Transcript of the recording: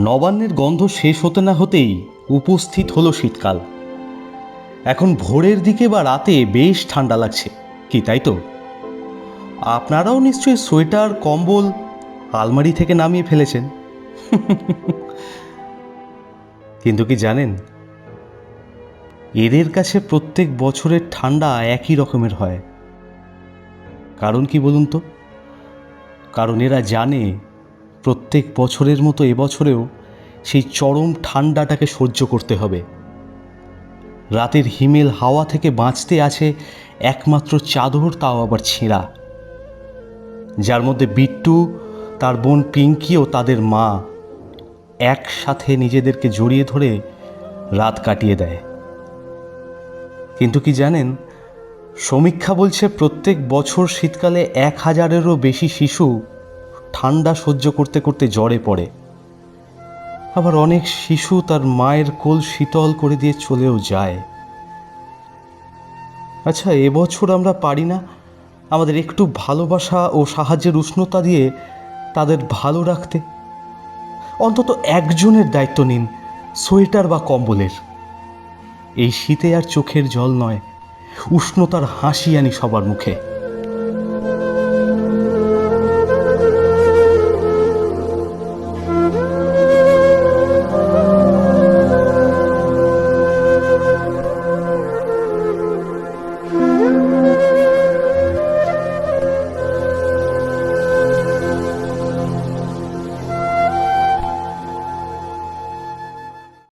নবান্নের গন্ধ শেষ হতে না হতেই উপস্থিত হলো শীতকাল। এখন ভোরের দিকে বা রাতে বেশ ঠান্ডা লাগছে, কি তাই তো? আপনারাও নিশ্চয়ই সোয়েটার কম্বল আলমারি থেকে নামিয়ে ফেলেছেন। কিন্তু কি জানেন, এদের কাছে প্রত্যেক বছরের ঠান্ডা একই রকমের হয়। কারণ কি বলুন তো? কারণ এরা জানে প্রত্যেক বছরের মতো এবছরেও সেই চরম ঠান্ডাটাকে সহ্য করতে হবে। রাতের হিমেল হাওয়া থেকে বাঁচতে আছে একমাত্র চাদর, তাও আবার ছেঁড়া, যার মধ্যে বিট্টু, তার বোন পিঙ্কি ও তাদের মা একসাথে নিজেদেরকে জড়িয়ে ধরে রাত কাটিয়ে দেয়। কিন্তু কি জানেন, সমীক্ষা বলছে প্রত্যেক বছর শীতকালে 1000-এরও বেশি শিশু ঠান্ডা সহ্য করতে করতে জ্বরে পড়ে। আবার অনেক শিশু তার মায়ের কোল শীতল করে দিয়ে চলেও যায়। আচ্ছা, এবছর আমরা পারি না আমাদের একটু ভালোবাসা ও সাহায্যের উষ্ণতা দিয়ে তাদের ভালো রাখতে? অন্তত একজনের দায়িত্ব নিন সোয়েটার বা কম্বলের। এই শীতে আর চোখের জল নয়, উষ্ণতার হাসি আনি সবার মুখে।